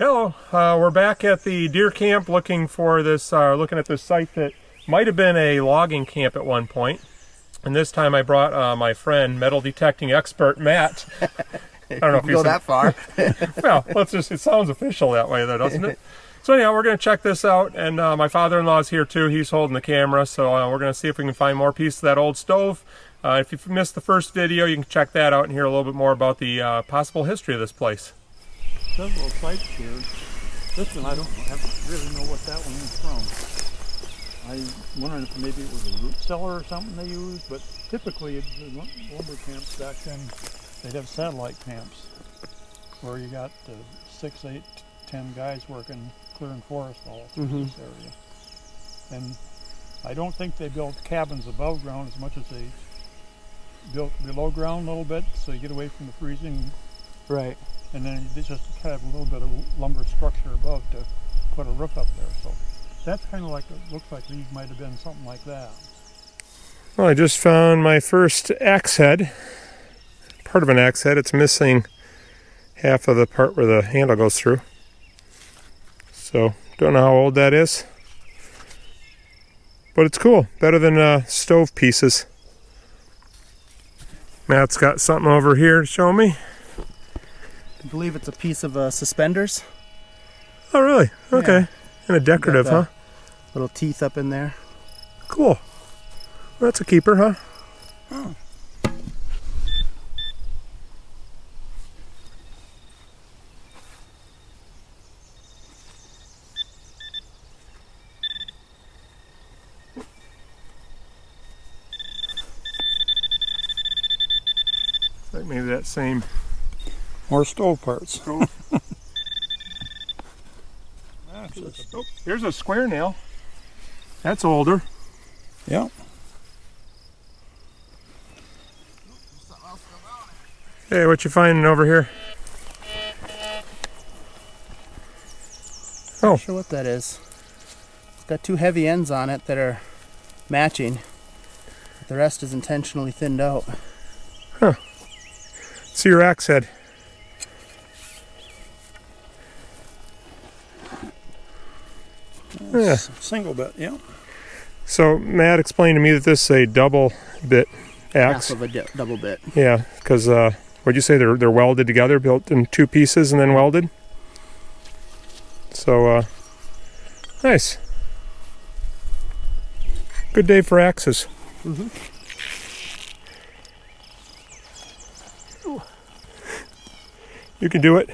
Hello, we're back at the deer camp looking for this, looking at this site that might have been a logging camp at one point. And this time I brought my friend, metal detecting expert Matt. I don't know if you go that far. Well, let's just, it sounds official that way though, doesn't it? So anyhow, we're going to check this out, and my father-in-law's here too. He's holding the camera, so we're going to see if we can find more pieces of that old stove. If you missed the first video, you can check that out and hear a little bit more about the possible history of this place. Several sites here. This one, I don't really know what that one is from. I'm wondering if maybe it was a root cellar or something they used, but typically the lumber camps back then, they'd have satellite camps where you got 6, 8, 10 guys working, clearing forest all through this area. And I don't think they built cabins above ground as much as they built below ground a little bit, so you get away from the freezing. Right. And then they just kind of a little bit of lumber structure above to put a roof up there. So that's kind of like, it looks like these might have been something like that. Well, I just found my first axe head. Part of an axe head. It's missing half of the part where the handle goes through. So, don't know how old that is. But it's cool. Better than stove pieces. Matt's got something over here to show me. I believe it's a piece of suspenders. Oh, really? Okay. Yeah. And a decorative, huh? Little teeth up in there. Cool. Well, that's a keeper, huh? Oh. Like maybe that same. More stove parts. Oh, here's a square nail. That's older. Yeah. Hey, what you finding over here? Oh. Not sure what that is. It's got 2 heavy ends on it that are matching. But the rest is intentionally thinned out. Huh. See your axe head. Yeah. Single bit, yeah. So Matt explained to me that this is a double bit axe. Half of a double bit. Yeah, because what'd you say? They're welded together, built in 2 pieces and then welded. So nice. Good day for axes. You can do it.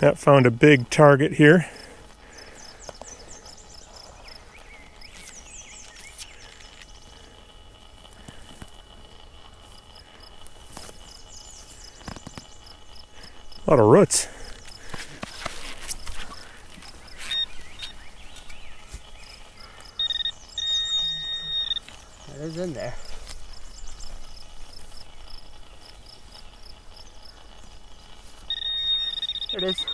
Matt found a big target here. A lot of roots. It is in there. There it is.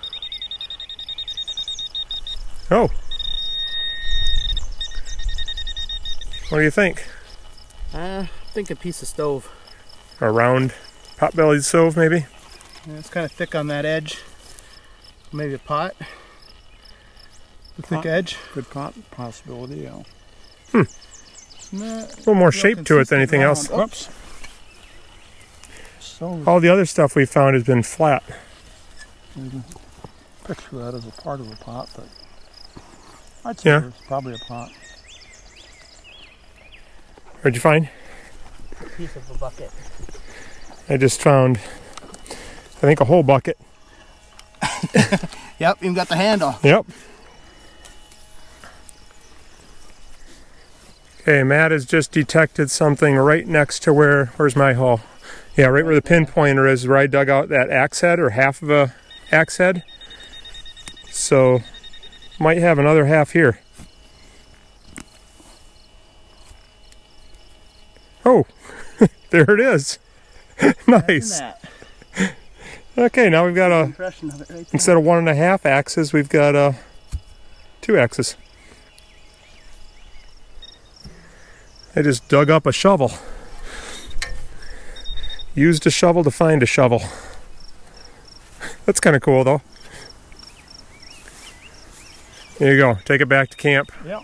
Oh. What do you think? I think a piece of stove. A round pot-bellied stove, maybe? Yeah, it's kind of thick on that edge. Maybe a pot. The thick edge. Good possibility, yeah. A little more shape to it than anything else. Whoops. So All the other stuff we found has been flat. you can picture that as a part of a pot, but I'd say it's probably a pot. What'd you find? A piece of a bucket. I just found, I think, a whole bucket. Yep, even got the handle. Yep. Okay, Matt has just detected something right next to where's my hole? Yeah, right where the pinpointer is, where I dug out that axe head, or half of a axe head. So, might have another half here. Oh, there it is. Nice. Okay, now we've got a, instead of 1.5 axes, we've got 2 axes. I just dug up a shovel. Used a shovel to find a shovel. That's kind of cool, though. There you go. Take it back to camp. Yeah.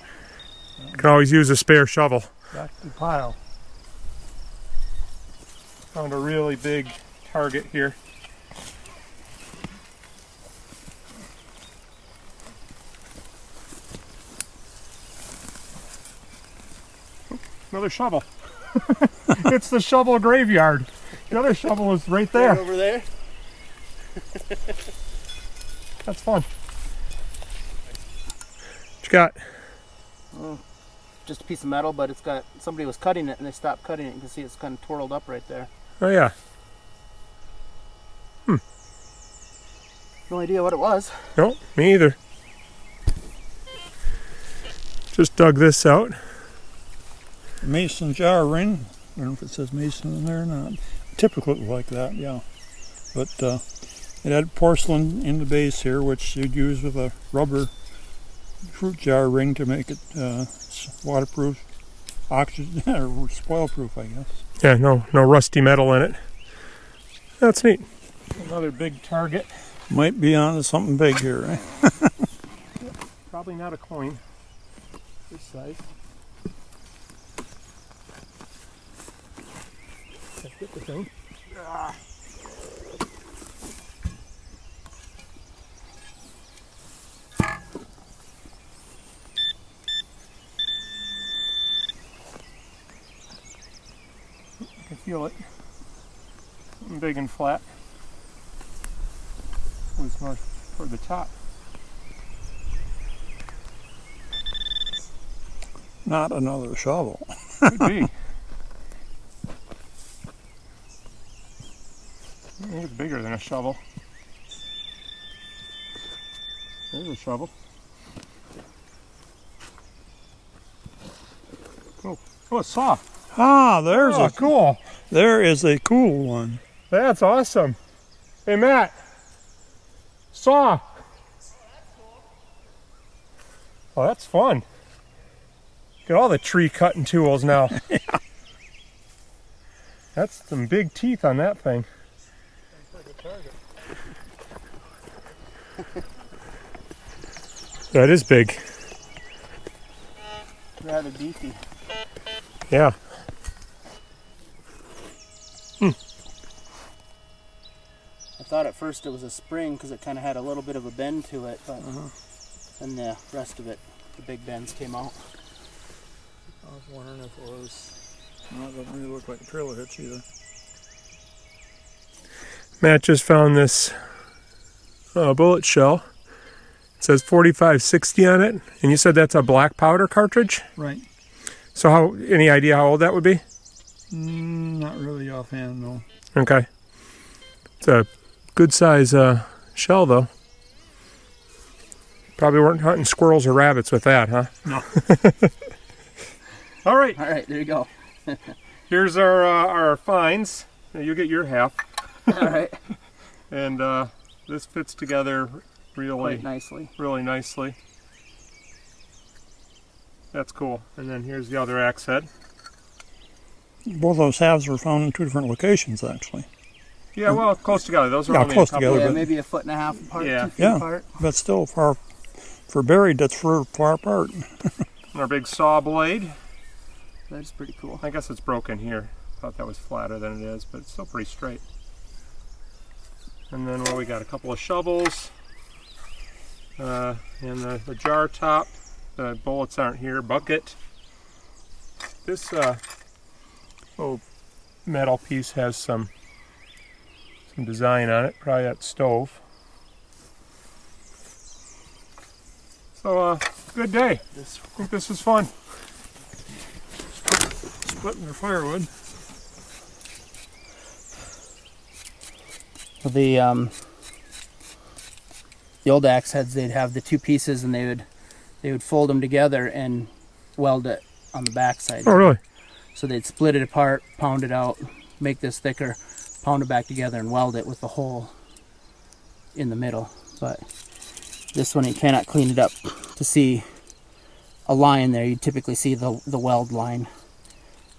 You can always use a spare shovel. Back to the pile. Found a really big target here. Another shovel. It's the shovel graveyard. The other shovel is right there. Right over there. That's fun. What you got? Just a piece of metal, but it's got, somebody was cutting it and they stopped cutting it. You can see it's kind of twirled up right there. Oh yeah. No idea what it was. No, me either. Just dug this out. Mason jar ring. I don't know if it says mason in there or not. Typically like that, yeah. But it had porcelain in the base here, which you'd use with a rubber fruit jar ring to make it waterproof, oxygen, or spoil-proof, I guess. Yeah, no rusty metal in it. That's neat. Another big target. Might be on to something big here, eh? Probably not a coin. This size. Let's get the thing. I can feel it. Something big and flat. It was more toward the top. Not another shovel. Could be. I think it's bigger than a shovel. There's a shovel. Cool. Oh, a saw. Ah, there's Oh, cool. There is a cool one. That's awesome. Hey, Matt. Saw. Oh, that's fun. Get all the tree cutting tools now. Yeah. That's some big teeth on that thing. That is big. Rather beefy. Yeah. I thought at first it was a spring because it kind of had a little bit of a bend to it, but then the rest of it, the big bends came out. I was wondering if it was... No, it doesn't really look like a trailer hitch either. Matt just found this bullet shell. It says 4560 on it, and you said that's a black powder cartridge? Right. So any idea how old that would be? Not really offhand, no. Okay. It's a good size shell, though. Probably weren't hunting squirrels or rabbits with that, huh? No. All right. All right, there you go. Here's our finds. Now, you get your half. All right. And this fits together Quite nicely. really nicely. That's cool. And then here's the other axe head. Both those halves were found in two different locations, actually. Yeah, well, close together. Those are Yeah, only close a couple. together. Yeah, but- maybe a foot and a half apart, Yeah. 2 feet Yeah. apart. But still, for buried, that's far apart. And our big saw blade. That's pretty cool. I guess it's broken here. Thought that was flatter than it is, but it's still pretty straight. And then we got a couple of shovels. And the jar top. The bullets aren't here. Bucket. This little metal piece has some design on it. Probably that stove. So good day. I think this was fun. Splitting their firewood. The old axe heads, they'd have the two pieces and they would fold them together and weld it on the back side. Oh, really? So they'd split it apart, pound it out, make this thicker, pound it back together and weld it with the hole in the middle. But this one you cannot clean it up to see a line there. You typically see the weld line,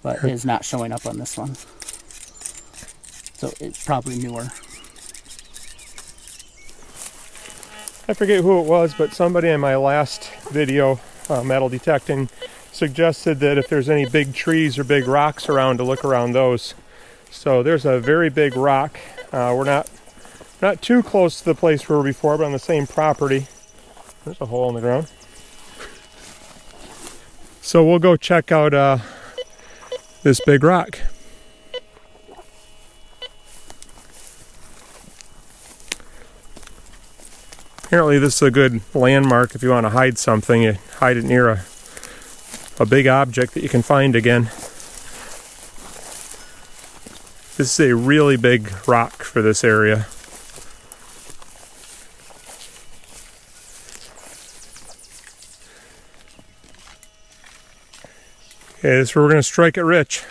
but it is not showing up on this one. So it's probably newer. I forget who it was, but somebody in my last video, metal detecting, suggested that if there's any big trees or big rocks around, to look around those. So there's a very big rock. We're not too close to the place we were before, but on the same property. There's a hole in the ground. So we'll go check out this big rock. Apparently this is a good landmark if you want to hide something. You hide it near a big object that you can find again. This is a really big rock for this area. Okay, this is where we're going to strike it rich.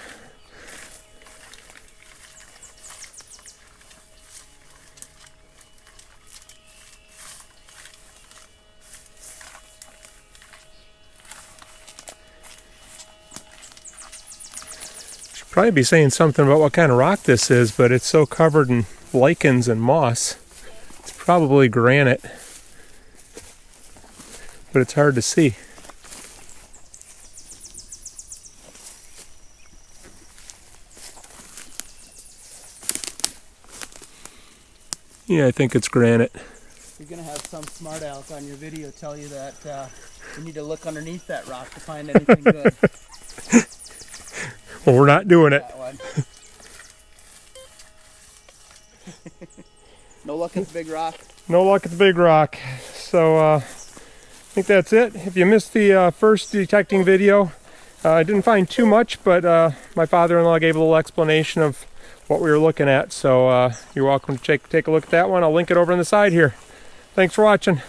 Probably be saying something about what kind of rock this is, but it's so covered in lichens and moss. It's probably granite, but it's hard to see. Yeah, I think it's granite. You're gonna have some smart aleck on your video tell you that you need to look underneath that rock to find anything good. Well, we're not doing it. No luck at the big rock. No luck at the big rock. So I think that's it. If you missed the first detecting video, I didn't find too much, but my father-in-law gave a little explanation of what we were looking at. So you're welcome to take a look at that one. I'll link it over on the side here. Thanks for watching.